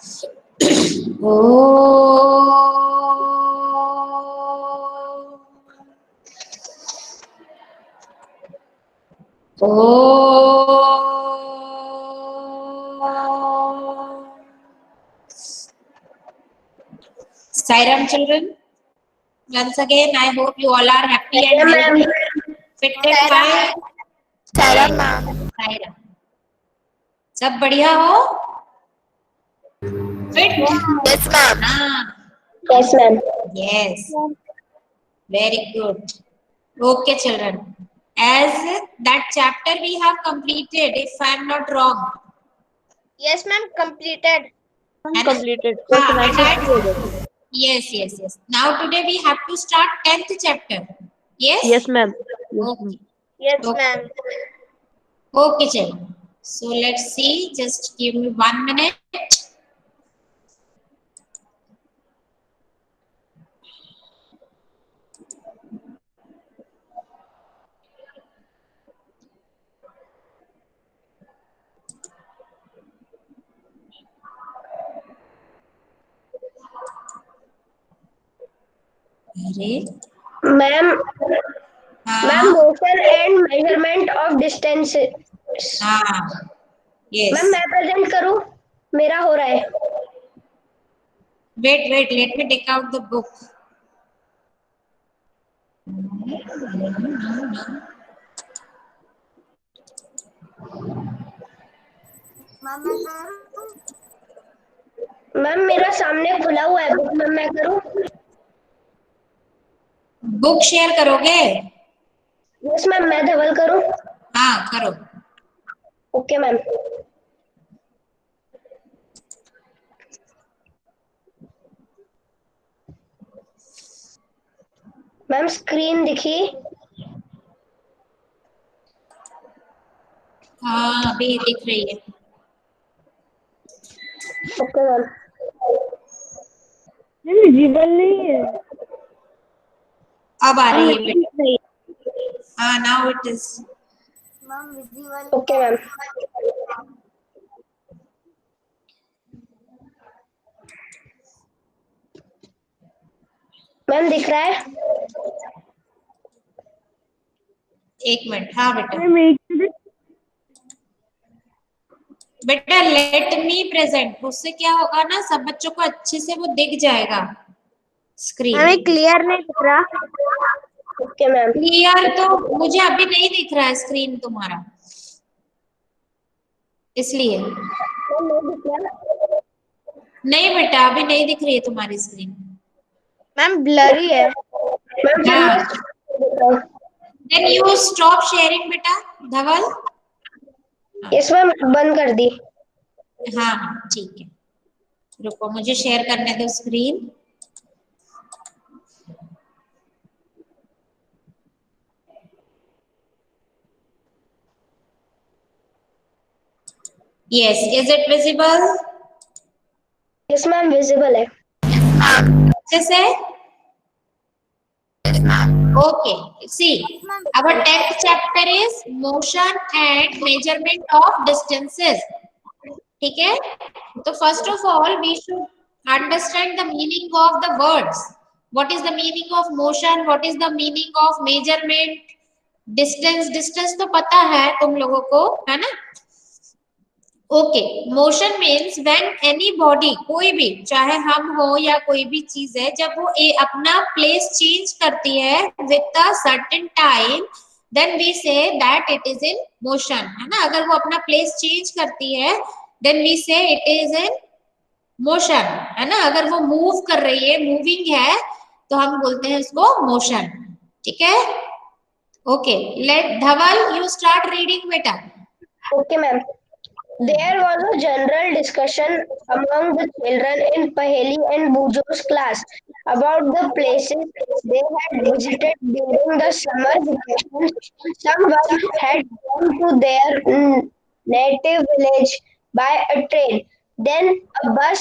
Sairam children, once again I hope you all are happy and healthy, fit and fine. Sairam ma'am. Sairam, सब बढ़िया हो? Fit? Yes ma'am. हाँ. Yes, ma'am. Yes. Very good. Okay, children. As that chapter we have completed, if I am not wrong. Yes, ma'am. Completed. Completed. Yes. Now today we have to start 10th chapter. Yes? Yes, ma'am. Okay. Yes, Okay. ma'am. Okay, children. So let's see. Just give me 1 minute. Ma'am, motion and measurement of distance. Yes. Ma'am मैं present करूं? मेरा हो रहा है. Wait. Let me take out the book. Ma'am मेरा सामने खुला हुआ है बुक. मैम मैं करूं? बुक शेयर करोगे? Yes ma'am. मैं धवल करूं? हाँ, करो. Okay ma'am. मैम स्क्रीन दिखी? हाँ, अभी दिख रही है. Okay ma'am. विजिबल नहीं है. अब आ रही है बेटा. हाँ, now it is. Okay ma'am. Ma'am दिख रहा है? एक मिनट. हाँ बेटा. बेटा लेट मी प्रेजेंट. उससे क्या होगा ना, सब बच्चों को अच्छे से वो दिख जाएगा स्क्रीन. हमें क्लियर नहीं दिख रहा. Okay ma'am. क्लियर तो मुझे अभी नहीं दिख रहा है स्क्रीन तुम्हारा, इसलिए. नहीं बेटा, अभी नहीं दिख रही है तुम्हारी स्क्रीन. मैम ब्लरी है. देन यू स्टॉप शेयरिंग बेटा. धवल. Yes ma'am. बंद कर दी. हाँ, ठीक है. रुको, मुझे शेयर करने दो screen. Yes, is it visible? Yes ma'am visible है. अच्छे से. Okay. See, our 10th chapter is motion and measurement of distances. ठीक है? तो first of all, we should understand the meaning of the words. What is the meaning of motion? What is the meaning of measurement? Distance तो पता है तुम लोगों को, है ना? Okay. Motion means when any body, कोई भी, चाहे हम हो या कोई भी चीज है, जब वो अपना प्लेस चेंज करती है with a certain time, then we say that it is in motion, है ना. अगर वो अपना प्लेस चेंज करती है then we say it is in motion, है ना. अगर वो मूव कर रही है, मूविंग है, तो हम बोलते हैं उसको मोशन. ठीक है? Okay. Let Dhaval you start reading बेटा. Okay ma'am. There was a general discussion among the children in Paheli and Bujo's class about the places they had visited during the summer vacations. Someone had gone to their native village by a train, then a bus,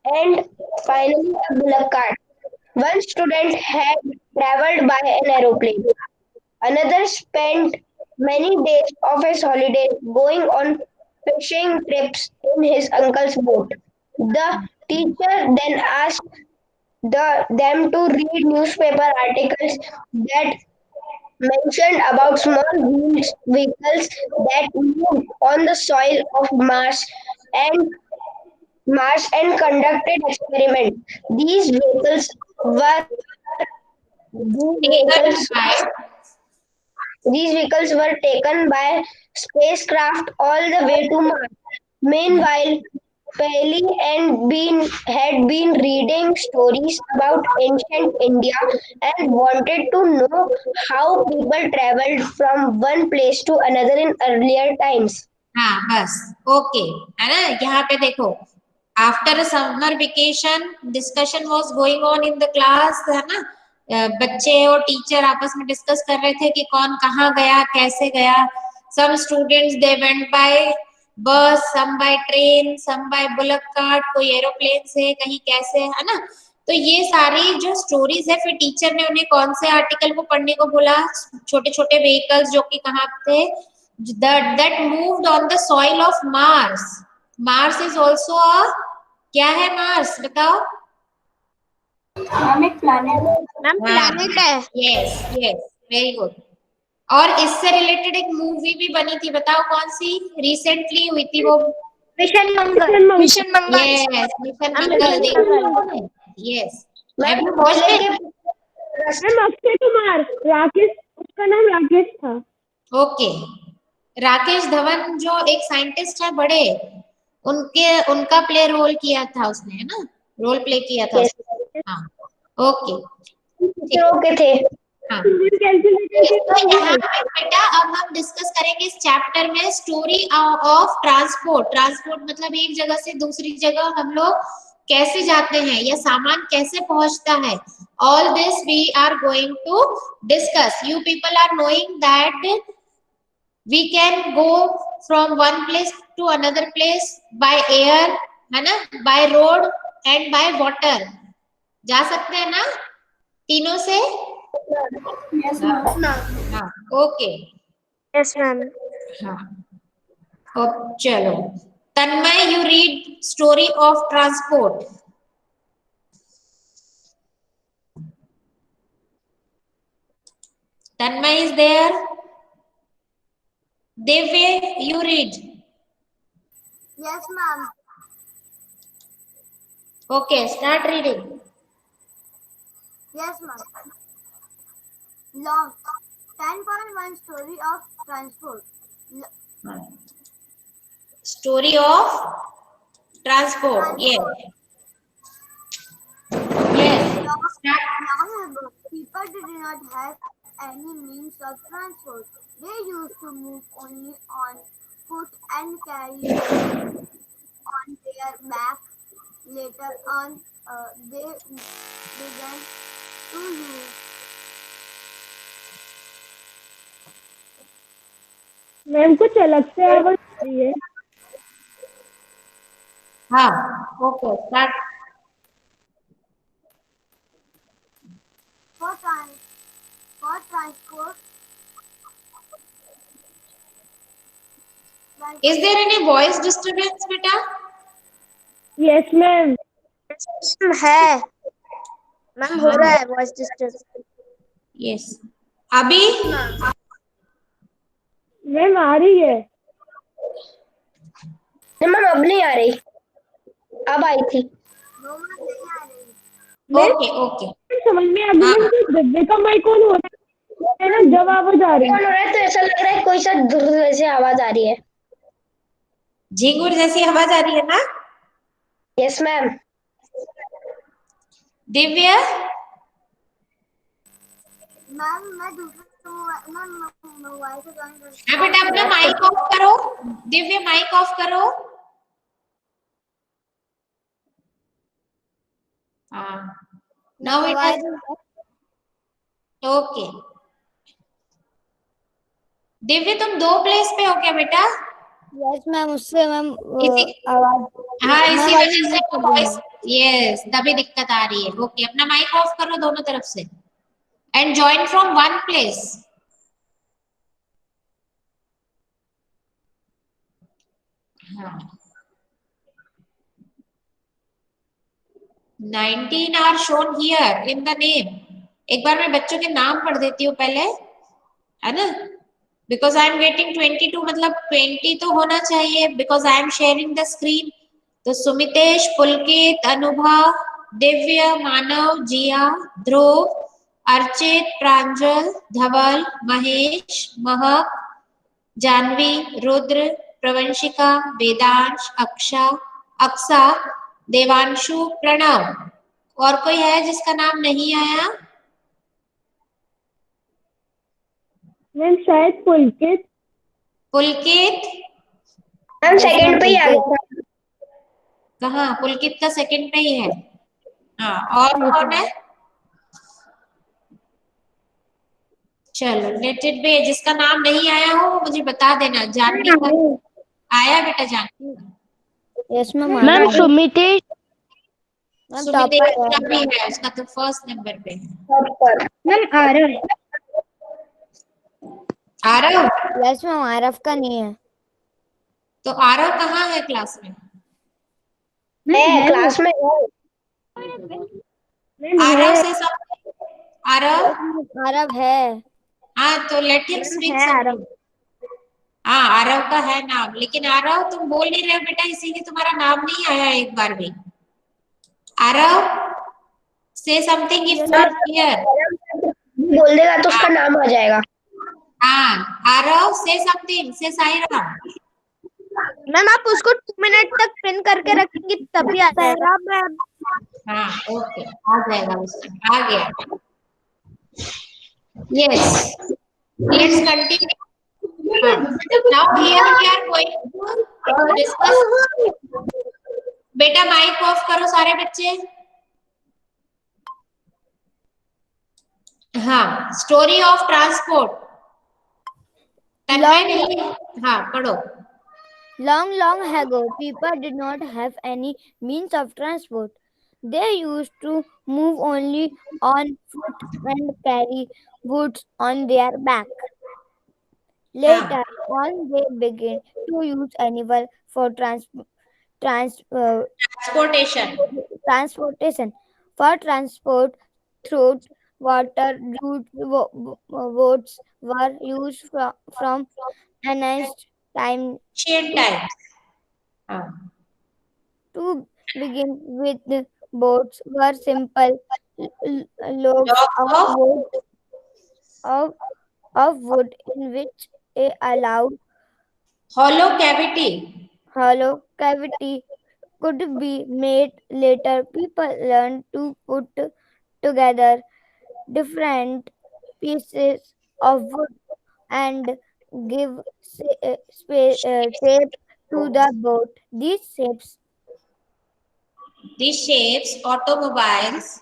and finally a bullock cart. One student had traveled by an aeroplane. Another spent many days of his holiday going on fishing trips in his uncle's boat. The teacher then asked them to read newspaper articles that mentioned about small wheeled vehicles that moved on the soil of and Mars and conducted experiments. These vehicles were these taken vehicles by, these vehicles were taken by spacecraft all the way to Mars. Meanwhile, Paley and Bean had been reading stories about ancient India and wanted to know how people traveled from one place to another in earlier times. हाँ बस okay है ना। यहाँ पे देखो, after summer vacation discussion was going on in the class, है ना। बच्चे और टीचर आपस में डिस्कस कर रहे थे कि कौन कहाँ गया, कैसे गया। Some students they went by bus, some by train, some by bullock cart, कोई एरोप्लेन से, कहीं कैसे, है ना। तो ये सारी जो स्टोरीज है, फिर टीचर ने उन्हें कौन से आर्टिकल को पढ़ने को बोला, छोटे छोटे व्हीकल्स जो कि कहाँ थे, that moved on the soil of Mars. Mars is also a, क्या है मार्स बताओ। मैम एक प्लैनेट मैम प्लैनेट है। Yes yes, very good. और इससे रिलेटेड एक मूवी भी बनी थी, बताओ कौन सी रिसेंटली हुई थी वो। मिशन मंगल। मिशन मंगल। यस, मिशन हम मंगल मिशन देखा। Yes, have you watched it? Ma'am Akshay Kumar, Rakesh, उसका नाम राकेश था। ओके, राकेश धवन जो एक साइंटिस्ट है बड़े, उनका प्ले रोल किया था उसने, है ना, रोल प्ले किया था उसने। हाँ ओके, ठीक के थे। हाँ। कैलकुलेटर तो यहाँ पे बेटा अब हम डिस्कस करेंगे इस चैप्टर में स्टोरी ऑफ ट्रांसपोर्ट। ट्रांसपोर्ट मतलब एक जगह से दूसरी जगह हम लोग कैसे जाते हैं या सामान कैसे पहुंचता है। All this we are going to discuss. You people are knowing that we can go from one place to another place by air, है ना, by road and by water। जा सकते हैं ना तीनों से? हाँ ओके। Yes ma'am. हाँ अब चलो, Tanmay you read story of transport. Tanmay is there? Divya, you read. Yes ma'am. Okay, start reading. Yes, ma'am. Long 10.1 story of transport. Story of transport. Yes. Yes. Start. Long ago, people did not have any means of transport. They used to move only on foot and carry loads on their back. Later on, they began to use ma'am कुछ अलग से आवाज आ रही है। हाँ okay start. for transport. Is there any voice disturbance बेटा? Yes ma'am. है ma'am, हो रहा है वॉइस डिस्टर्ब। Yes. अभी मैम आ रही है। मैम अब नहीं आ रही, अब आई थी। ओके ओके समझ में आ गया कि डब्बे का माइक ऑन हो रहा है ना, जब आवाज आ रही कौन हो रहा है तो ऐसा लग रहा है कोई सा दूर से आवाज आ रही है। झिंगुर जैसी आवाज आ रही है ना? Yes ma'am. दिव्या मैम मैं दूसरे मोबाइल से ज्वाइन कर। हाँ बेटा अपना माइक ऑफ करो। दिव्या माइक ऑफ करो। हाँ now it has okay. Divya तुम दो प्लेस पे हो क्या बेटा? यस मैम, उससे मैम इसी आवाज। हाँ इसी मैम, वजह से वो वॉइस, यस तभी दिक्कत आ रही है। ओके अपना माइक ऑफ करो दोनों तरफ से and join from one place. हाँ 19 are shown here in the name. एक बार मैं बच्चों के नाम पढ़ देती हूँ पहले, है ना? Because I am getting 22, मतलब 20 तो होना चाहिए, because I am sharing the screen. तो सुमितेश, पुलकित, अनुभव, दिव्य, मानव, जिया, ध्रुव, अर्चित, प्रांजल, धवल, महेश, महक, जानवी, रुद्र, प्रवंशिका, वेदांश, अक्सा, देवांशु, प्रणव। और कोई है जिसका नाम नहीं आया? मैम शायद पुलकित। पुलकित मैम सेकंड पे ही आ गया। कहाँ? पुलकित का सेकंड पे ही है। हाँ, और कौन है? चलो लेट इट बी। जिसका नाम नहीं आया हो वो मुझे बता देना। जानवी का आया बेटा? Janvi yes ma'am. Ma'am Sumitesh. Sumitesh का भी है, उसका तो फर्स्ट नंबर पे है। Ma'am Aarav. Aarav? Yes ma'am, Aarav का नहीं है। तो आरव कहाँ है क्लास में? है क्लास में है। आरव से सब। आरव? आरव है। हाँ, तो लेट हिम स्पीक समथिंग। हाँ, आरव का है नाम, लेकिन आरव तुम बोल नहीं रहे हो बेटा, इसीलिए तुम्हारा नाम नहीं आया एक बार भी। आरव, से समथिंग इफ नॉट हियर। बोल देगा तो उसका नाम आ जाएगा। हाँ, आरव से समथिंग, से साईराम। मैम आप उसको 2 मिनट तक पिन करके रखेंगे तभी आ जाएगा। हाँ, ओके, आ जाएगा उसका, आ गया। Yes, let's continue. Now here we are going to discuss. बेटा माइक ऑफ करो सारे बच्चे। हाँ, स्टोरी ऑफ ट्रांसपोर्ट। तन्मय नहीं? हाँ, पढ़ो। Long, long ago, people did not have any means of transport. They used to move only on foot and carry goods on their back. Later on, they began to use animal for trans- uh, transportation. transportation. For transport through water, boats were used from ancient time. Asian times. हाँ, To begin with, the boats were simple logs Logs of of wood, of, of wood in which a allowed hollow cavity। hollow cavity could be made. Later, people learned to put together different pieces of wood and give shape to the boat. These shapes, automobiles,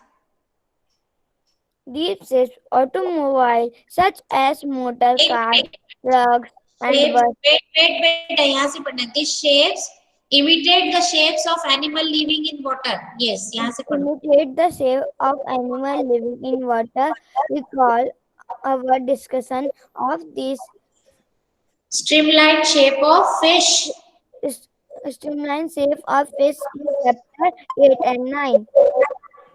These shapes automobile such as motor cars, trucks, and shapes, buses wait, यहाँ से पढ़ना। These shapes imitate the shapes of animal living in water. Yes, यहाँ से पढ़ो। imitate the shape of animal living in water. Recall our discussion of these Streamlined shape of fish. streamlined shape of fish in chapter 8 and 9.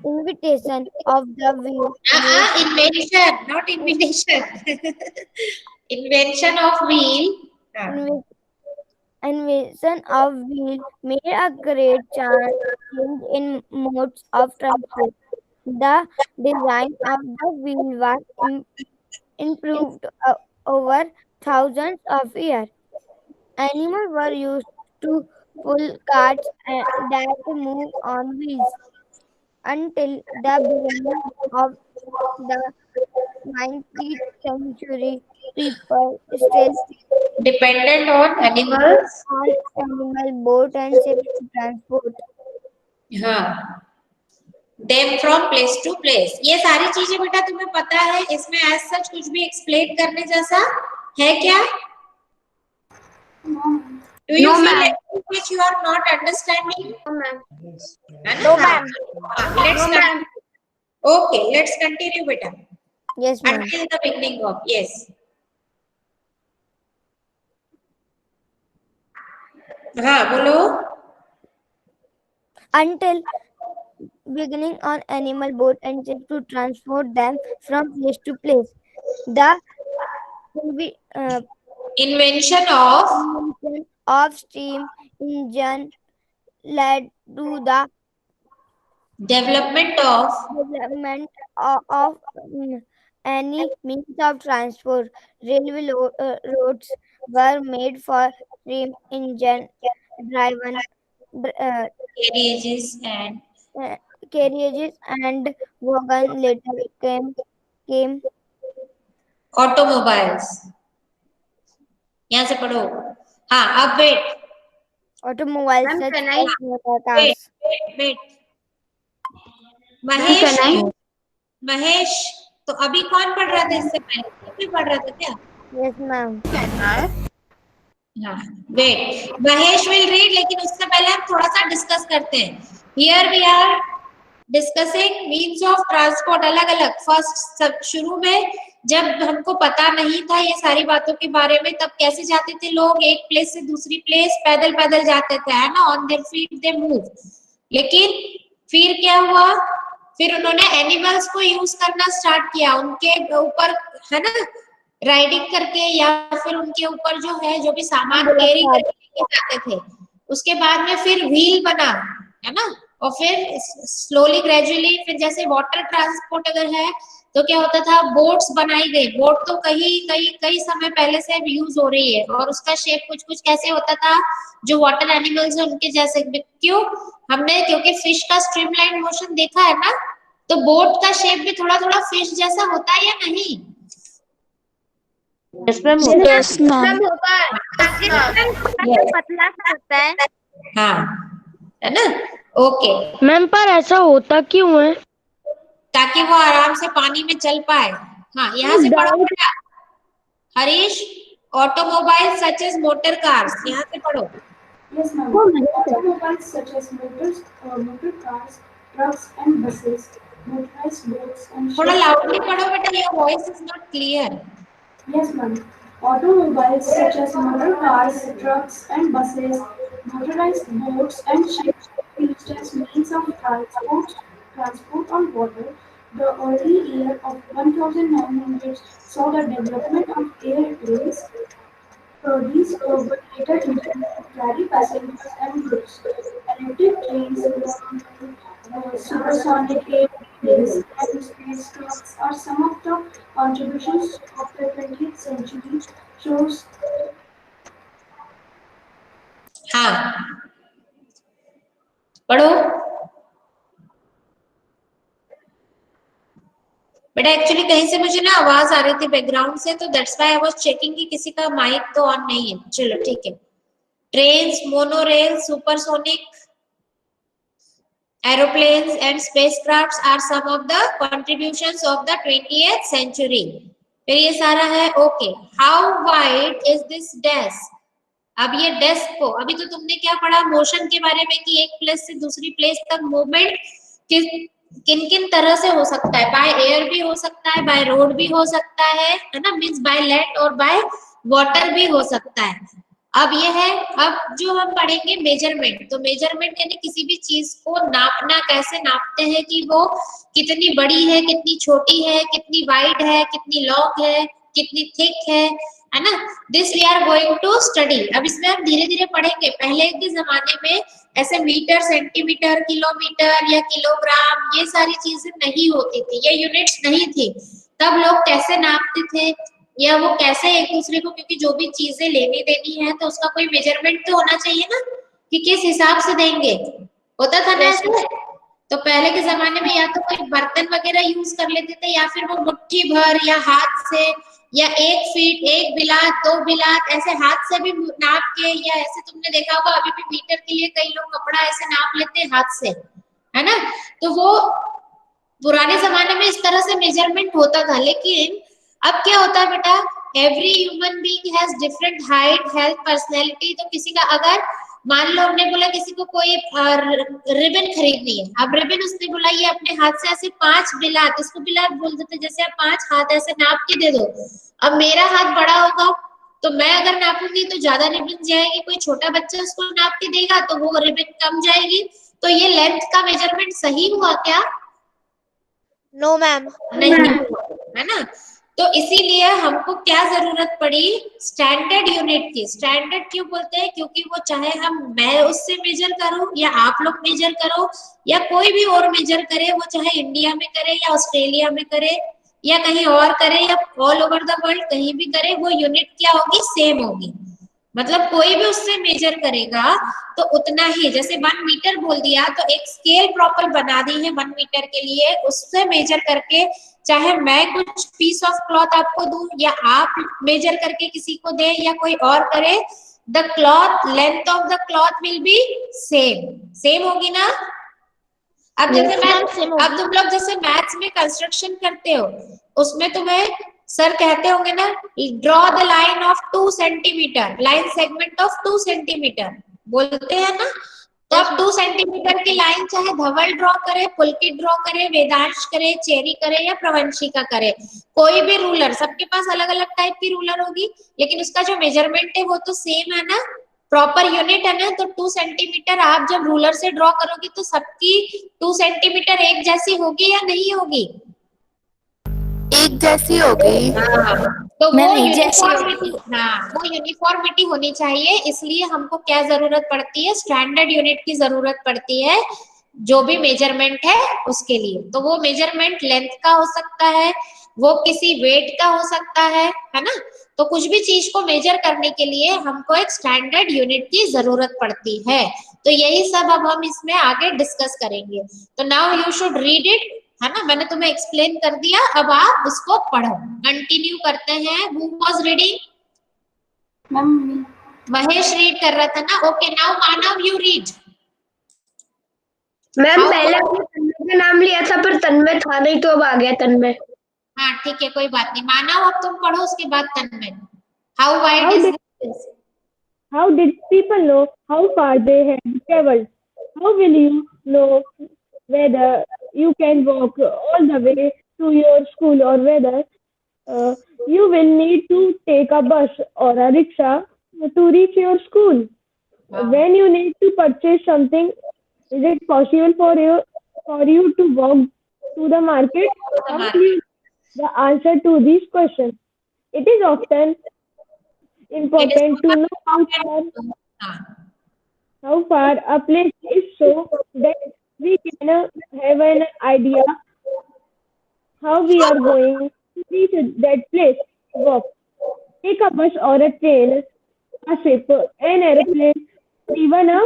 Invitation of the wheel. Invention, not invitation. Invention of wheel. Invention of wheel made a great change in modes of transport. The design of the wheel was improved over thousands of years. Animals were used to pull carts that move on wheels until the beginning of the 19th century. People still Dependent on animals. on animal boat and ship to transport. हाँ, them from place to place. ये सारी चीजें बेटा तुम्हें पता है, इसमें as such कुछ भी explain करने जैसा है क्या? Do you feel anything which you are not understanding? No, ma'am. Let's continue, beta. Yes, ma'am. Until the beginning of, yes. हाँ, बोलो। Until beginning on animal boat and ship to transport them from place to place. The Invention of invention of steam engine led to the development of development of any means of transport. Railway roads were made for steam engine driven uh, carriages and uh, carriages, and wagon later came automobiles. यहाँ से पढ़ो. हाँ, अब wait. automobiles Ma'am, such can I? as motor Wait, cars. wait. Ma'am, Mahesh, can I? Mahesh, तो अभी कौन पढ़ रहा था इससे पहले? तुम भी पढ़ रहा था क्या? Yes, ma'am. हाँ, wait. महेश will read, लेकिन उससे पहले हम थोड़ा सा डिस्कस करते हैं. Here we are discussing means of transport अलग अलग. फर्स्ट शुरू में जब हमको पता नहीं था ये सारी बातों के बारे में, तब कैसे जाते थे लोग एक प्लेस से दूसरी प्लेस? पैदल पैदल जाते थे, है ना? On their feet they move. लेकिन फिर क्या हुआ? फिर उन्होंने एनिमल्स को यूज करना स्टार्ट किया, उनके ऊपर, है ना, राइडिंग करके, या फिर उनके ऊपर जो है जो भी सामान कैरी करके लेके जाते थे. उसके बाद में फिर व्हील बना, है ना, और फिर स्लोली ग्रेजुअली फिर जैसे वाटर ट्रांसपोर्ट अगर है तो क्या होता था, बोट्स बनाई गई. बोट तो कई समय पहले से यूज हो रही है, और उसका शेप कुछ कुछ कैसे होता था, जो वाटर एनिमल्स है उनके जैसे. क्यों? हमने क्योंकि फिश का स्ट्रीमलाइन मोशन देखा है ना, तो बोट का शेप भी थोड़ा थोड़ा फिश जैसा होता है या नहीं? Yes, ma'am. Yes, ma'am. होता है. पतला सा होता है. हाँ, है ना? ओके. मैम पर ऐसा होता क्यों है? ताकि वो आराम से पानी में चल पाए. हाँ, यहाँ से पढ़ो बेटा. Harish, automobile such as motor cars, यहाँ से पढ़ो. Yes, ma'am. Automobiles such as motor cars, trucks and buses, motorized boats and थोड़ा ships. लाउडली पढ़ो बेटा, your voice is not clear. Yes, ma'am. Automobiles such as motor cars, trucks and buses, motorized boats and ships are used as means of transport on water. The early year of 1900 saw the development of airplanes. These were later invented to carry passengers and goods. Electric trains, supersonic airplanes, and spacecrafts are some of the contributions of the 20th century. Shows हाँ, पढ़ो बेटा. Actually कहीं से मुझे ना आवाज आ रही थी बैकग्राउंड से, तो that's why I was checking कि किसी का माइक तो ऑन नहीं है. चलो ठीक है. Trains, monorail, supersonic aeroplanes and spacecrafts are some of the contributions of the 20th century. फिर ये सारा है. Okay. How wide is this desk? अब ये डेस्क को, अभी तो तुमने क्या पढ़ा मोशन के बारे में कि एक प्लेस से दूसरी प्लेस तक मूवमेंट किन किन तरह से हो सकता है. बाय एयर भी हो सकता है, बाय रोड भी हो सकता है ना, मींस बाय लैंड और बाय वाटर भी हो सकता है. अब ये है, अब जो हम पढ़ेंगे मेजरमेंट. तो मेजरमेंट यानी किसी भी चीज को नापना. कैसे नापते हैं कि वो कितनी बड़ी है, कितनी छोटी है, कितनी वाइड है, कितनी लॉन्ग है, कितनी थिक है ना. This we are going to study. अब इसमें हम धीरे धीरे पढ़ेंगे. पहले के जमाने में ऐसे मीटर, सेंटीमीटर, किलोमीटर या किलोग्राम ये सारी चीजें नहीं होती थी, ये यूनिट्स नहीं थी. तब लोग कैसे नापते थे, या वो कैसे एक दूसरे को, क्योंकि जो भी चीजें लेनी देनी है तो उसका कोई मेजरमेंट तो होना चाहिए ना, कि किस हिसाब से देंगे. होता था ना ऐसे. तो पहले के जमाने में या तो कोई बर्तन वगैरह यूज कर लेते थे, या फिर वो मुट्ठी भर, या हाथ से, या 1 फीट, 1 बिलात, 2 बिलात ऐसे हाथ से भी नाप के, या ऐसे तुमने देखा होगा अभी भी मीटर के लिए कई लोग कपड़ा ऐसे नाप लेते हैं हाथ से, है ना. तो वो पुराने जमाने में इस तरह से मेजरमेंट होता था. लेकिन अब क्या होता है बेटा, every human being has different height, health, personality. तो किसी का अगर मान लो हमने बोला किसी को कोई रिबन खरीदनी है, अब रिबन उसने बोला ये अपने हाथ से ऐसे 5 बिलात, इसको बिलात बोल देते, जैसे आप 5 हाथ ऐसे नाप के दे दो. अब मेरा हाथ बड़ा होगा तो मैं अगर नापूंगी तो ज्यादा रिबन जाएगी, कोई छोटा बच्चा उसको नाप के देगा तो वो रिबन कम जाएगी. तो ये लेंथ का मेजरमेंट सही हुआ क्या? No ma'am. नहीं हुआ, है ना? तो इसीलिए हमको क्या जरूरत पड़ी? स्टैंडर्ड यूनिट की। स्टैंडर्ड क्यों बोलते हैं? क्योंकि वो चाहे मैं उससे मेजर करूं या आप लोग मेजर करो या कोई भी और मेजर करे, वो चाहे इंडिया में करे या ऑस्ट्रेलिया में करे या कहीं और करे या ऑल ओवर द वर्ल्ड कहीं भी करे, वो यूनिट क्या होगी? सेम होगी। मतलब कोई भी उससे मेजर करेगा तो उतना ही, जैसे 1 मीटर बोल दिया तो एक स्केल प्रॉपर बना दी है 1 मीटर के लिए, उससे मेजर करके चाहे मैं कुछ पीस ऑफ क्लॉथ आपको दूं या आप मेजर करके किसी को दे या कोई और करे, the cloth length of the cloth will be same. Same होगी ना? अब जैसे अब तुम लोग जैसे मैथ्स में कंस्ट्रक्शन करते हो, उसमें तुम्हें सर कहते होंगे ना, draw the line of 2 centimetre, line segment of 2 centimetre बोलते हैं ना? तो अब 2 सेंटीमीटर की लाइन चाहे धवल ड्रॉ करे, पुलकित ड्रॉ करे, वेदांश करे, चेरी करे या प्रवंशिका करे, कोई भी रूलर, सबके पास अलग अलग टाइप की रूलर होगी, लेकिन उसका जो मेजरमेंट है वो तो सेम है ना, प्रॉपर यूनिट है ना? तो 2 सेंटीमीटर आप जब रूलर से ड्रॉ करोगे तो सबकी 2 सेंटीमीटर एक जैसी होगी या नहीं होगी? एक जैसी होगी। तो वो यूनिफॉर्मिटी, हाँ वो यूनिफॉर्मिटी होनी चाहिए। इसलिए हमको क्या जरूरत पड़ती है? स्टैंडर्ड यूनिट की जरूरत पड़ती है जो भी मेजरमेंट है उसके लिए। तो वो मेजरमेंट लेंथ का हो सकता है, वो किसी वेट का हो सकता है ना? तो कुछ भी चीज को मेजर करने के लिए हमको एक स्टैंडर्ड यूनिट की जरूरत पड़ती है। तो यही सब अब हम इसमें आगे डिस्कस करेंगे। तो now you should read it, है ना? मैंने तुम्हें एक्सप्लेन कर दिया, अब आप उसको पढ़ो। कंटिन्यू करते हैं। Who was reading? Ma'am Mahesh read कर रहा था ना? Okay, now Manav you read. Ma'am पहले आपने तन्मय का नाम लिया था पर तन्मय था नहीं तो अब आ गया तन्मय। हाँ ठीक है, कोई बात नहीं। मानव अब तुम पढ़ो, उसके बाद Tanmay. How wide is this? How did people know how far they had traveled? How will you know whether you can walk all the way to your school or whether you will need to take a bus or a rickshaw to reach your school? When you need to purchase something, is it possible for you to walk to the market? How will you the answer to these questions? It is often important to know how far a place is so that we can have an idea how we are going to reach that place. Walk. Take a bus or a train, a ship, an airplane, even a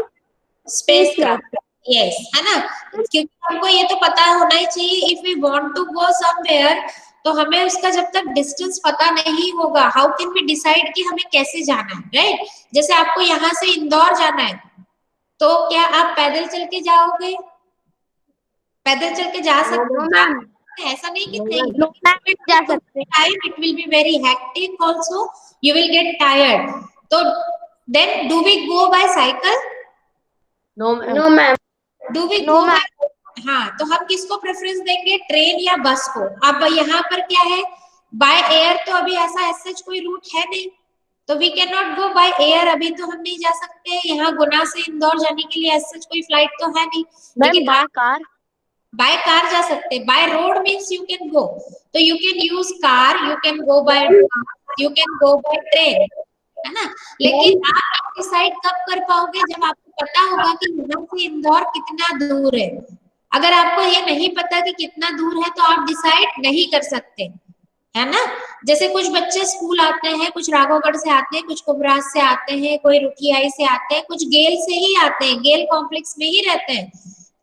spacecraft. Yes, है ना? क्योंकि हमको ये तो पता होना ही चाहिए, if we want to go somewhere तो हमें उसका जब तक डिस्टेंस पता नहीं होगा, हाउ कैन वी डिसाइड कि हमें कैसे जाना है, राइट? जैसे आपको यहाँ से इंदौर जाना है तो क्या आप पैदल चल के जाओगे? पैदल चल के जा सकते हो? ऐसा नहीं कि नहीं जा सकते। Time it will be very hectic also, you will get tired. तो then do we go by cycle? No ma'am. Do we go by? हाँ, तो हम किसको प्रेफरेंस देंगे? ट्रेन या बस को। अब यहाँ पर क्या है? बाय एयर तो अभी ऐसा सच कोई रूट है नहीं, तो we can not go by air. अभी तो हम नहीं जा सकते यहाँ गुना से इंदौर जाने के लिए, सच कोई फ्लाइट तो है नहीं, लेकिन बाय कार जा सकते। By road means you can go, तो you can use car, you can go by train, है ना? लेकिन आप डिसाइड कब कर पाओगे? जब आपको पता होगा कि यहाँ से इंदौर कितना दूर है। अगर आपको ये नहीं पता कि कितना दूर है तो आप डिसाइड नहीं कर सकते, है ना? जैसे कुछ बच्चे स्कूल आते हैं, कुछ राघवगढ़ से आते हैं, कुछ कुबरास से आते हैं, कोई रुखियाई से आते हैं, कुछ गेल से ही आते हैं, गेल कॉम्प्लेक्स में ही रहते हैं।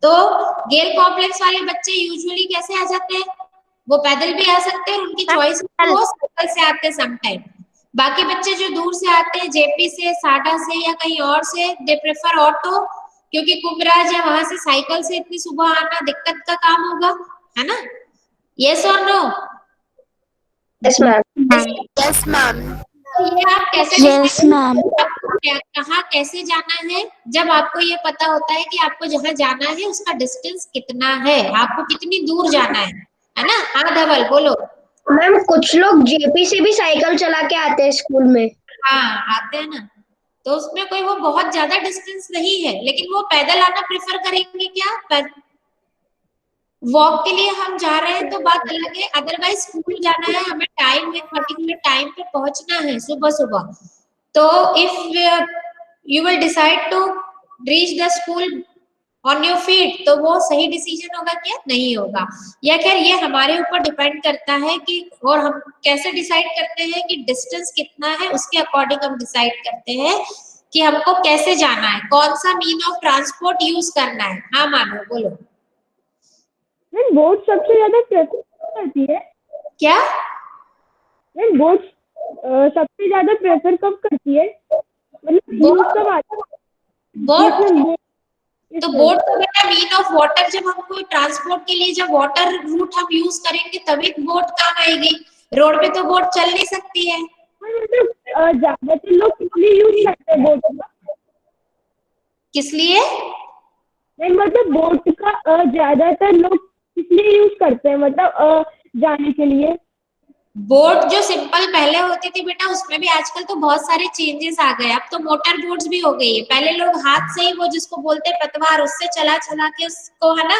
तो गेल कॉम्प्लेक्स वाले बच्चे यूजुअली कैसे आ जाते हैं? वो पैदल भी आ सकते हैं, उनकी चॉइस वो साइकिल से आते हैं समटाइम। बाकी बच्चे जो दूर से आते हैं, जेपी से, साडा से या कहीं और से, दे प्रेफर ऑटो, क्योंकि कुमराज है, वहां से साइकिल से इतनी सुबह आना दिक्कत का काम होगा, है ना? यस और no? Yes ma'am. Yes ma'am. ये आप कैसे यस मैम। कहाँ कैसे जाना है? जब आपको ये पता होता है कि आपको जहाँ जाना है उसका डिस्टेंस कितना है, आपको कितनी दूर जाना है ना? हाँ धवल बोलो। मैम कुछ लोग जेपी से भी साइकिल चला के आते हैं स्कूल में। हाँ आते हैं ना, तो उसमें कोई वो बहुत ज्यादा डिस्टेंस नहीं है, लेकिन वो पैदल आना प्रेफर करेंगे क्या? वॉक के लिए हम जा रहे हैं तो बात अलग है, अदरवाइज स्कूल जाना है, हमें टाइम है, पर्टिकुलर टाइम पे पहुंचना है सुबह सुबह, तो if you will decide to reach the school on your feet, तो वो सही डिसीजन होगा क्या? नहीं होगा। या खैर ये हमारे ऊपर डिपेंड करता है कि, और हम कैसे डिसाइड करते हैं कि डिस्टेंस कितना है, उसके अकॉर्डिंग हम डिसाइड करते हैं कि हमको कैसे जाना है, कौन सा मीन ऑफ ट्रांसपोर्ट यूज करना है। हाँ मानो, बोलो। बोट सबसे ज्यादा प्रेफर करती है क्या? बोट सबसे ज्यादा प्रेफर कब करती है, मतलब यूज कब आता है? बोट तो बोट तो बेटा मीन ऑफ वाटर, जब हम कोई ट्रांसपोर्ट के लिए जब वाटर रूट हम यूज करेंगे तभी बोट काम आएगी, रोड पे तो बोट चल नहीं सकती है। मतलब ज्यादातर लोग किसलिए यूज करते हैं बोट का? किस लिए? नहीं मतलब बोट का ज्यादातर लोग किसलिए यूज करते हैं, मतलब जाने के लिए? बोट जो सिंपल पहले होती थी बेटा, उसमें भी आजकल तो बहुत सारे चेंजेस आ गए, अब तो मोटर बोट्स भी हो गई है। पहले लोग हाथ से ही वो जिसको बोलते हैं पतवार, उससे चला चला के उसको, है ना,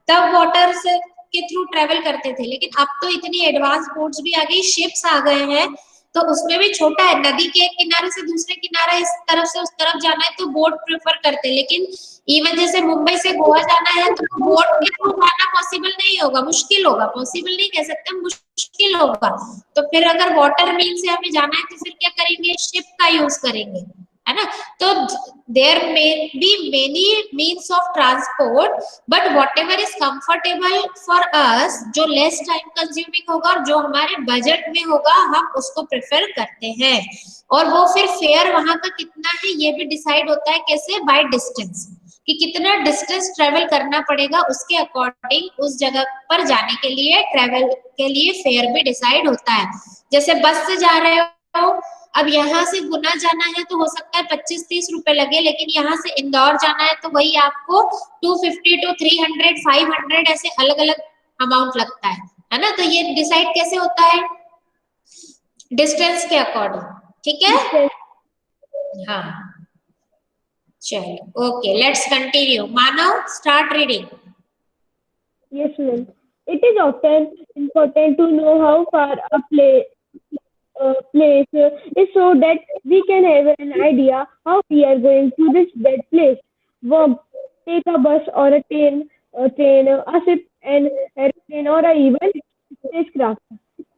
तब वाटर से के थ्रू ट्रेवल करते थे। लेकिन अब तो इतनी एडवांस बोट्स भी आ गई, शिप्स आ गए हैं, तो उसमें भी छोटा है, नदी के एक किनारे से दूसरे किनारे, इस तरफ से उस तरफ जाना है तो बोट प्रेफर करते हैं। लेकिन इवन जैसे मुंबई से गोवा जाना है तो बोट के थ्रू जाना पॉसिबल नहीं होगा, मुश्किल होगा, पॉसिबल नहीं कह सकते, मुश्किल होगा। तो फिर अगर वाटर मीन से हमें जाना है तो फिर क्या करेंगे? शिप का यूज करेंगे, है ना। तो there may be many means of transport, but whatever is comfortable for us, जो लेस टाइम कंज्यूमिंग होगा और जो हमारे बजट में होगा, हम उसको प्रेफर करते हैं। और वो फिर फेयर वहां का कितना है ये भी डिसाइड होता है, कैसे? बाय डिस्टेंस, कि कितना डिस्टेंस ट्रेवल करना पड़ेगा, उसके अकॉर्डिंग उस जगह पर जाने के लिए ट्रेवल के लिए फेयर भी डिसाइड होता है। जैसे बस से जा रहे हो, अब यहाँ से गुना जाना है तो हो सकता है 25-30 रुपए लगे, लेकिन यहाँ से इंदौर जाना है तो वही आपको 250 to 300, 500 ऐसे अलग अलग अमाउंट लगता है ना। तो ये डिसाइड कैसे होता है? डिस्टेंस के अकॉर्डिंग, ठीक है। हाँ चलो, okay, let's continue. Manav, start reading. Yes, ma'am. It is often important to know how far a place is so that we can have an idea how we are going to reach that place. Verb: take a bus or a train, a ship, an airplane, or even spacecraft.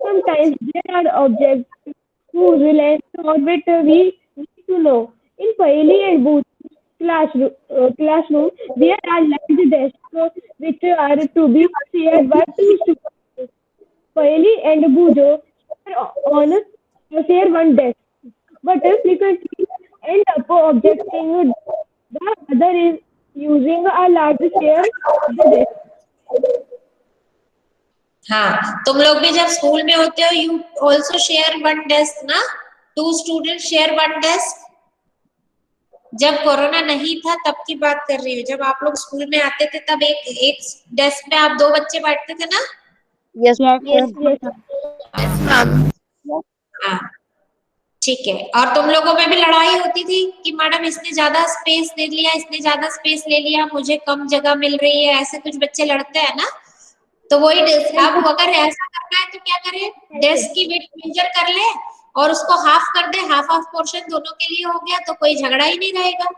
Sometimes there are objects whose length or width we need to know. In Paheli and Booth classroom, there are large desks which are to be shared by two students. Paheli and Bujo share one desk, but frequently end up objecting the other is using a large share the desk. हाँ, तुम लोग भी जब school में होते हो, you also share one desk ना, 2 student share one desk. जब कोरोना नहीं था तब की बात कर रही हूँ, जब आप लोग स्कूल में आते थे तब एक डेस्क पे आप 2 बच्चे बैठते थे ना। Yes, ma'am. हाँ ठीक है। और तुम लोगों में भी लड़ाई होती थी कि मैडम इसने ज्यादा स्पेस ले लिया, इसने ज्यादा स्पेस ले लिया, मुझे कम जगह मिल रही है, ऐसे कुछ बच्चे लड़ते हैं ना। तो वही डेस्क, अब अगर ऐसा करना है तो क्या करें? डेस्क की वेट मेजर कर ले और उसको हाफ कर दे, हाफ हाफ पोर्शन दोनों के लिए हो गया, तो कोई झगड़ा ही नहीं रहेगा,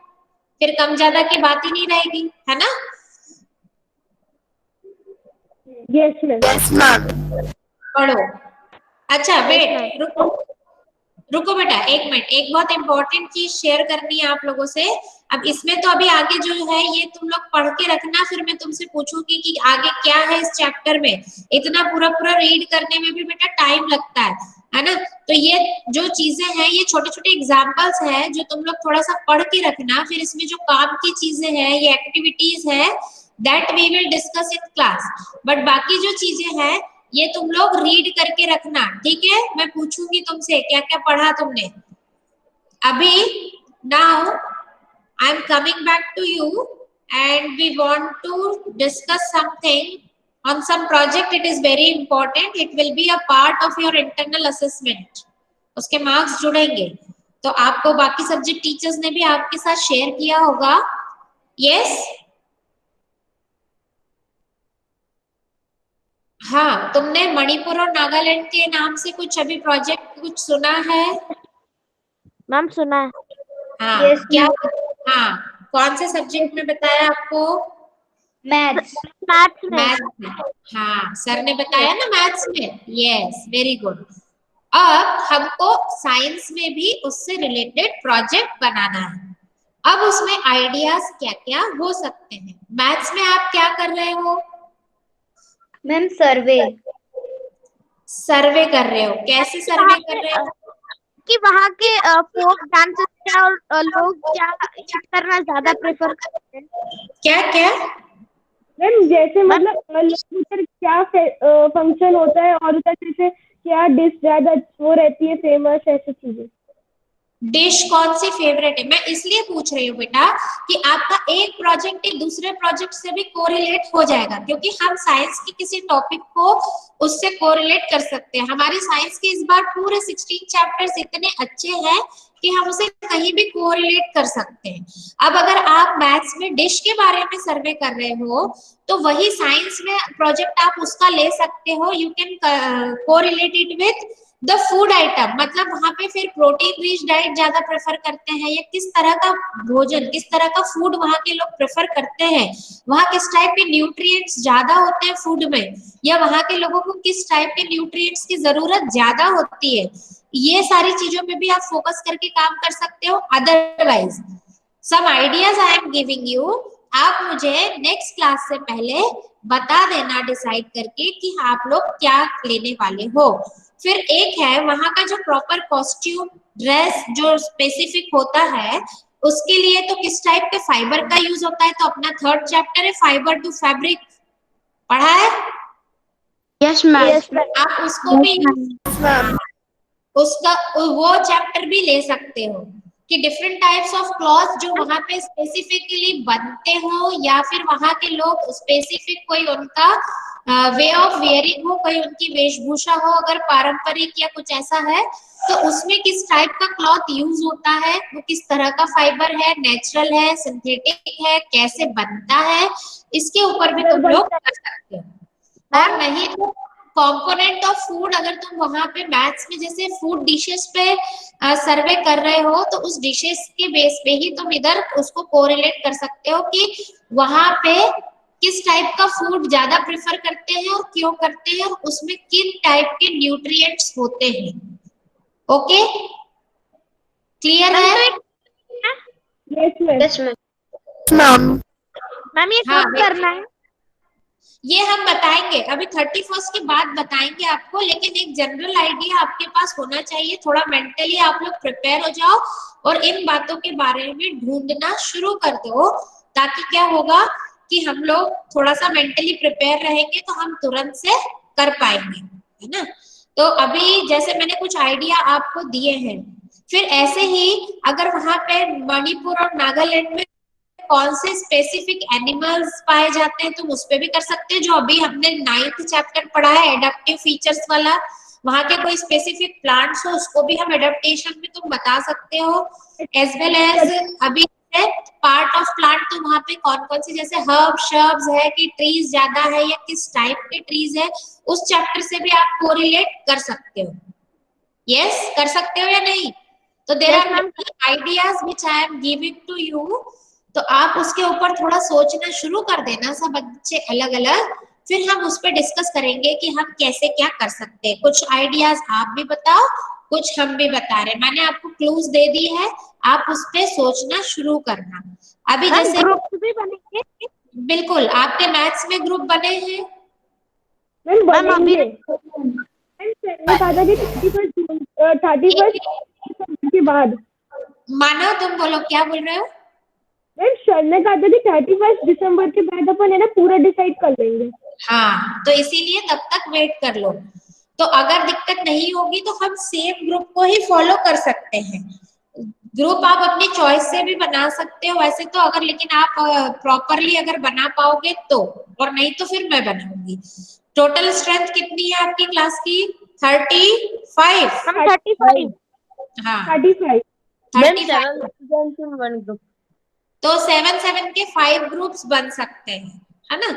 फिर कम ज्यादा की बात ही नहीं रहेगी, है ना। Yes, ma'am. Yes ma'am. पढ़ो। अच्छा वेट, रुको बेटा, एक मिनट, एक बहुत इंपॉर्टेंट चीज शेयर करनी है आप लोगों से। अब इसमें तो अभी आगे जो है ये तुम लोग पढ़ के रखना, फिर मैं तुमसे पूछूंगी कि आगे क्या है इस चैप्टर में। इतना पूरा पूरा रीड करने में भी बेटा टाइम लगता है ना। तो ये जो चीजें हैं, ये छोटे छोटे एग्जाम्पल्स हैं जो तुम लोग थोड़ा सा पढ़ के रखना। फिर इसमें जो काम की चीजें हैं, ये एक्टिविटीज है, that we will discuss in class. But बाकी जो चीजें हैं ये तुम लोग रीड करके रखना, ठीक है। मैं पूछूंगी तुमसे क्या क्या पढ़ा तुमने अभी। Now I am coming back to you and we want to discuss something on some project. It is very important, it will be a part of your internal assessment, उसके मार्क्स जुड़ेंगे। तो आपको बाकी सब्जेक्ट टीचर्स ने भी आपके साथ share किया होगा। यस, हाँ, तुमने मणिपुर और नागालैंड के नाम से कुछ अभी प्रोजेक्ट कुछ सुना है? मैम सुना है। हाँ, Yes, क्या? हाँ, कौन से सब्जेक्ट में बताया आपको? मैथ्स। मैथ्स में। मैथ्स में। हाँ, सर ने बताया ना मैथ्स में। Yes, very good. अब हमको साइंस में भी उससे रिलेटेड प्रोजेक्ट बनाना है। अब उसमें आइडियाज क्या क्या हो सकते हैं? मैथ्स में आप क्या कर रहे हो? मैम सर्वे। सर्वे कर रहे हो। कैसे सर्वे कर रहे हो? कि वहाँ के फोक डांसेस क्या और लोग क्या ईट करना ज्यादा प्रेफर करते हैं। क्या क्या? मैम जैसे मतलब उधर क्या फंक्शन होता है और उधर जैसे क्या डिश ज्यादा वो रहती है फेमस, ऐसी चीजें। डिश कौन सी फेवरेट है? मैं इसलिए पूछ रही हूँ बेटा कि आपका एक प्रोजेक्ट एक दूसरे प्रोजेक्ट से भी कोरिलेट हो जाएगा, क्योंकि हम साइंस के किसी टॉपिक को उससे कोरिलेट कर सकते हैं। हमारी साइंस के इस बार पूरे 16 चैप्टर्स इतने अच्छे हैं कि हम उसे कहीं भी कोरिलेट कर सकते हैं। अब अगर आप मैथ्स में डिश के बारे में सर्वे कर रहे हो तो वही साइंस में प्रोजेक्ट आप उसका ले सकते हो। You can correlate it with the food item, मतलब वहां पे फिर प्रोटीन रिच डाइट ज्यादा प्रेफर करते हैं या किस तरह का भोजन, किस तरह का फूड वहां के लोग प्रेफर करते हैं, वहां किस टाइप के न्यूट्रिएंट्स ज्यादा होते हैं फूड में, या वहां के लोगों को किस टाइप के न्यूट्रिएंट्स की जरूरत ज्यादा होती है। ये सारी चीजों पे भी आप फोकस करके काम कर सकते हो। Otherwise some ideas I am giving you, आप मुझे नेक्स्ट क्लास से पहले बता देना डिसाइड करके कि आप लोग क्या लेने वाले हो। फिर एक है वहां का जो प्रॉपर कॉस्ट्यूम ड्रेस जो स्पेसिफिक होता है, उसके लिए तो किस टाइप के फाइबर का यूज होता है। तो अपना 3rd चैप्टर है फाइबर टू फैब्रिक, पढ़ा है? Yes ma'am. आप उसको भी उसका वो चैप्टर भी ले सकते हो कि डिफरेंट टाइप्स ऑफ क्लॉथ जो वहां पे स्पेसिफिकली बनते हो, या फिर वहां के लोग स्पेसिफिक कोई उनका वे ऑफ वेयरिंग हो, कोई उनकी वेशभूषा हो, अगर पारंपरिक या कुछ ऐसा है तो उसमें किस टाइप का क्लॉथ यूज होता है, वो किस तरह का फाइबर है, नेचुरल है, सिंथेटिक है, कैसे बनता है, इसके ऊपर भी तुम लोग कर सकते हो। और नहीं तो कंपोनेंट ऑफ फूड, अगर तुम वहां पे मैथ्स में जैसे फूड डिशेस पे सर्वे कर रहे हो तो उस डिशेस के बेस पे ही तुम इधर उसको कोरिलेट कर सकते हो कि वहां पे किस टाइप का फूड ज्यादा प्रेफर करते हैं और क्यों करते हैं, और उसमें किन टाइप के न्यूट्रिएंट्स होते हैं। ओके, क्लियर है? Yes ma'am. Yes ma'am. Ma'am ma'am ये हाँ, कब करना है? ये हम बताएंगे अभी 31st के बाद बताएंगे आपको, लेकिन एक जनरल आइडिया आपके पास होना चाहिए। थोड़ा मेंटली आप लोग प्रिपेयर हो जाओ और इन बातों के बारे में ढूंढना शुरू कर दो, ताकि क्या होगा कि हम लोग थोड़ा सा मेंटली प्रिपेयर रहेंगे तो हम तुरंत से कर पाएंगे, है ना। तो अभी जैसे मैंने कुछ आइडिया आपको दिए हैं, फिर ऐसे ही अगर वहां पे मणिपुर और नागालैंड में कौन से स्पेसिफिक एनिमल्स पाए जाते हैं तुम उस पे भी कर सकते हैं। जो अभी हमने 9th चैप्टर पढ़ा है एडेप्टिव फीचर्स वाला, वहां के कोई स्पेसिफिक प्लांट्स हो उसको भी हम एडेप्टेशन में तुम बता सकते हो। एज वेल एज अभी पार्ट ऑफ प्लांट तो वहां पे कौन कौन सी जैसे हर्ब शर्ब्स है कि ट्रीज ज्यादा है या किस टाइप के ट्रीज है, उस चैप्टर से भी आप कोरिलेट कर सकते हो। यस, कर सकते हो या नहीं? तो there Yes, are ma'am. Ideas which I am giving to you, तो आप उसके ऊपर थोड़ा सोचना शुरू कर देना सब बच्चे अलग अलग, फिर हम उस पर डिस्कस करेंगे कि हम कैसे क्या कर सकते हैं। कुछ आइडियाज आप भी बताओ, कुछ हम भी बता रहे हैं। मैंने आपको क्लूज दे दी है, आप उस पर सोचना शुरू करना। अभी मैम जैसे ग्रुप्स भी बनेंगे? बिल्कुल आपके मैथ्स में ग्रुप बने हैं। मैम मैम अभी बनेंगे। मैम सर ने कहा था कि 31st के बाद। मानो तुम बोलो, क्या बोल रहे हो? मैम सर ने कहा था कि 31 दिसंबर के बाद अपन है ना पूरा डिसाइड कर लेंगे। हाँ, तो इसीलिए तब तक वेट कर लो। तो अगर दिक्कत नहीं होगी तो हम सेम ग्रुप को ही फॉलो कर सकते हैं। ग्रुप आप अपनी चॉइस से भी बना सकते हो वैसे तो, अगर लेकिन आप प्रॉपरली अगर बना पाओगे तो, और नहीं तो फिर मैं बनाऊंगी। टोटल स्ट्रेंथ कितनी है आपकी क्लास की? 35। हम 35। हाँ, 35। Then 35। 7 students in one group. तो 7 के 5 ग्रुप्स बन सकते हैं, है ना।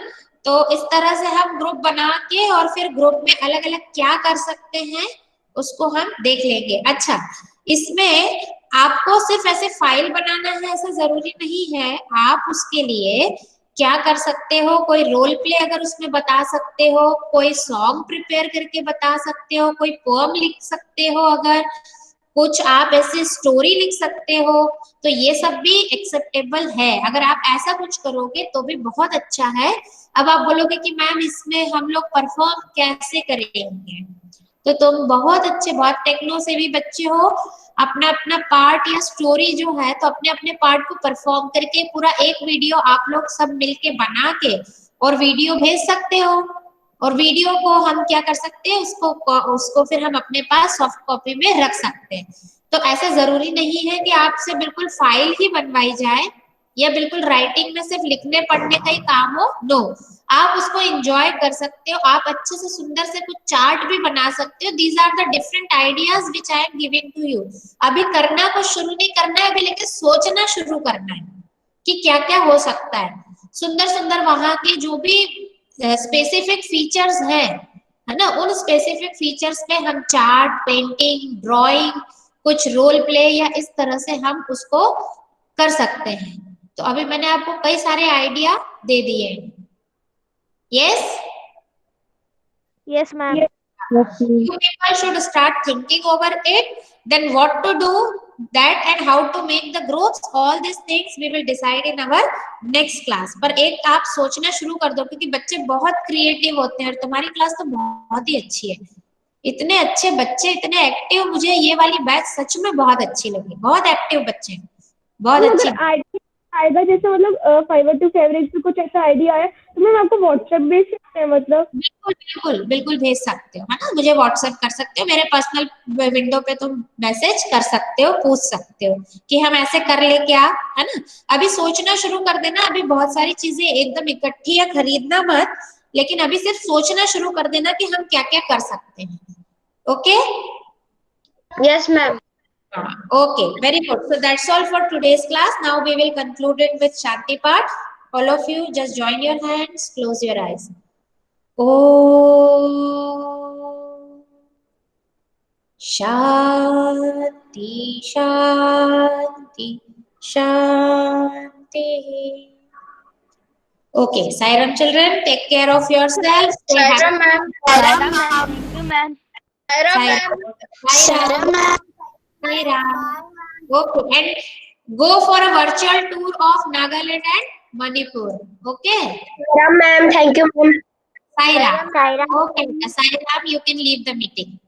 तो इस तरह से हम ग्रुप बना के और फिर ग्रुप में अलग अलग क्या कर सकते हैं उसको हम देख लेंगे। अच्छा, इसमें आपको सिर्फ ऐसे फाइल बनाना है ऐसा जरूरी नहीं है। आप उसके लिए क्या कर सकते हो, कोई रोल प्ले अगर उसमें बता सकते हो, कोई सॉन्ग प्रिपेयर करके बता सकते हो, कोई पोएम लिख सकते हो, अगर कुछ आप ऐसे स्टोरी लिख सकते हो, तो ये सब भी एक्सेप्टेबल है। अगर आप ऐसा कुछ करोगे तो भी बहुत अच्छा है। अब आप बोलोगे कि मैम इसमें हम लोग परफॉर्म कैसे करेंगे, तो तुम बहुत अच्छे, बहुत टेक्नो से भी बच्चे हो, अपना अपना पार्ट या स्टोरी जो है तो अपने अपने पार्ट को परफॉर्म करके पूरा एक वीडियो आप लोग सब मिलके बना के और वीडियो भेज सकते हो। और वीडियो को हम क्या कर सकते हैं, उसको फिर हम अपने पास सॉफ्ट कॉपी में रख सकते हैं। तो ऐसा जरूरी नहीं है कि आपसे बिल्कुल फाइल ही बनवाई जाए या बिल्कुल राइटिंग में सिर्फ लिखने पढ़ने का ही काम हो। नो, आप उसको एंजॉय कर सकते हो, आप अच्छे से सुंदर से कुछ चार्ट भी बना सकते हो। These are the different ideas which I am giving to you. अभी करना को शुरू नहीं करना है, अभी लेकिन सोचना शुरू करना है कि क्या क्या हो सकता है। सुंदर सुंदर वहां के जो भी स्पेसिफिक फीचर्स है ना, उन स्पेसिफिक फीचर्स पे हम चार्ट, पेंटिंग, ड्राइंग, कुछ रोल प्ले या इस तरह से हम उसको कर सकते हैं। तो अभी मैंने आपको कई सारे आइडिया दे दिए। Yes, Yes, ma'am. you people should start thinking over it, then what to do that and how to make the groups, all these things we will decide in our next class। पर एक आप सोचना शुरू कर दो, क्योंकि बच्चे बहुत क्रिएटिव होते हैं और तुम्हारी क्लास तो बहुत ही अच्छी है। इतने अच्छे बच्चे, इतने एक्टिव, मुझे ये वाली बैच सच में बहुत अच्छी लगी। बहुत एक्टिव बच्चे, बहुत अच्छी। आएगा जैसे मतलब फाइवर टू फेवरेट पे कुछ ऐसा आइडिया आया तो मैम आपको व्हाट्सएप भेज सकते हैं, मतलब बिल्कुल बिल्कुल बिल्कुल भेज सकते हो, है ना। मुझे व्हाट्सएप कर सकते हो, मेरे पर्सनल विंडो पे तुम मैसेज कर सकते हो, पूछ सकते हो कि हम ऐसे कर ले क्या, है ना। अभी सोचना शुरू कर देना। अभी बहुत सारी चीजें एकदम इकट्ठी है, खरीदना मत, लेकिन अभी सिर्फ सोचना शुरू कर देना कि हम क्या क्या कर सकते हैं। Okay, Yes, ma'am. okay, very good. So that's all for today's class. Now we will conclude it with Shanti part. All of you just join your hands, close your eyes. Om Shanti Shanti Shanti। Okay, Sairam children, take care of yourselves. Stay happy. ma'am. Thank you, ma'am. Sairam, Sairam. Okay, and go for a virtual tour of Nagaland and Manipur. Okay, Ma'am, thank you, ma'am. Sairam. Sairam. Okay, Sairam, you can leave the meeting.